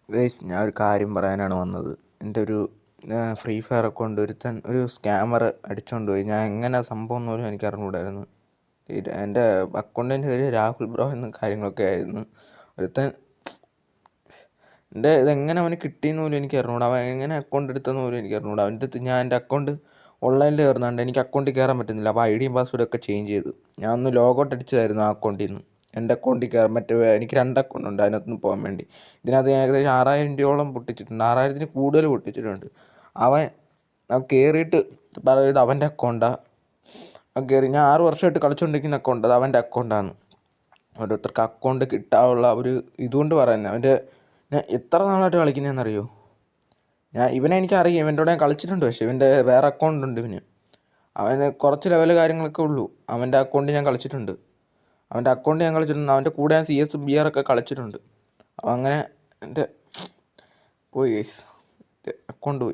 Guys, ഞാൻ ഒരു കാര്യം പറയാനാണ് വന്നത്. എൻ്റെ ഒരു ഫ്രീ ഫയർ അക്കൗണ്ട് ഒരു സ്കാമർ അടിച്ചുകൊണ്ട് പോയി. ഞാൻ എങ്ങനെ സംഭവം എന്ന് പോലും എനിക്ക് അറിഞ്ഞുകൂടായിരുന്നു. എൻ്റെ അക്കൗണ്ടിൻ്റെ പേര് രാഹുൽ ബ്രോ എന്ന കാര്യങ്ങളൊക്കെ ആയിരുന്നു. ഒരുത്തൻ ഇതെങ്ങനെ അവന് കിട്ടിയെന്ന് പോലും എനിക്ക് അറിഞ്ഞുകൂടാ. അവൻ എങ്ങനെ അക്കൗണ്ട് എടുത്തെന്ന് പോലും എനിക്ക് അറിഞ്ഞുകൂടാ. അവൻ്റെ അടുത്ത് ഞാൻ എൻ്റെ അക്കൗണ്ട് ഓൺലൈനിൽ കയറുന്നുണ്ട്, എനിക്ക് അക്കൗണ്ടിൽ കയറാൻ പറ്റുന്നില്ല. അപ്പോൾ ഐഡിയും പാസ്വേഡും ഒക്കെ ചേഞ്ച് ചെയ്തു. ഞാൻ ഒന്ന് ലോഗൗട്ട് അടിച്ചതായിരുന്നു ആ അക്കൗണ്ടിൽ നിന്ന്. എൻ്റെ അക്കൗണ്ടിൽ കയറാൻ എനിക്ക് 2 അക്കൗണ്ട് ഉണ്ട്, അതിനകത്തുനിന്ന് പോകാൻ വേണ്ടി. ഇതിനകത്ത് ഞാൻ ഏകദേശം 6000 രൂപയോളം പൊട്ടിച്ചിട്ടുണ്ട്, 6000-ന് കൂടുതൽ പൊട്ടിച്ചിട്ടുണ്ട്. അവൻ കയറിയിട്ട് പറയുന്നത് അവൻ്റെ അക്കൗണ്ടാണ്. കയറി ഞാൻ 6 വർഷമായിട്ട് കളിച്ചുകൊണ്ടിരിക്കുന്ന അക്കൗണ്ട്, അത് അവൻ്റെ അക്കൗണ്ടാണ്. ഓരോരുത്തർക്ക് അക്കൗണ്ട് കിട്ടാനുള്ള ഒരു ഇതുകൊണ്ട് പറയുന്നത്. ഞാൻ എത്ര നാളായിട്ട് കളിക്കുന്നതെന്നറിയോ? ഇവനെ എനിക്കറിയാം, ഇവൻ്റെ കൂടെ ഞാൻ കളിച്ചിട്ടുണ്ട്. പക്ഷേ ഇവൻ്റെ വേറെ അക്കൗണ്ട് ഉണ്ട്. അവന് കുറച്ച് ലെവൽ കാര്യങ്ങളൊക്കെ ഉള്ളൂ. അവൻ്റെ അക്കൗണ്ട് ഞാൻ കളിച്ചിട്ടുണ്ട്. അവൻ്റെ കൂടെ ഞാൻ CS BR ഒക്കെ കളിച്ചിട്ടുണ്ട്. അങ്ങനെ എൻ്റെ പോയി ഗൈസ്, അക്കൗണ്ട് പോയി.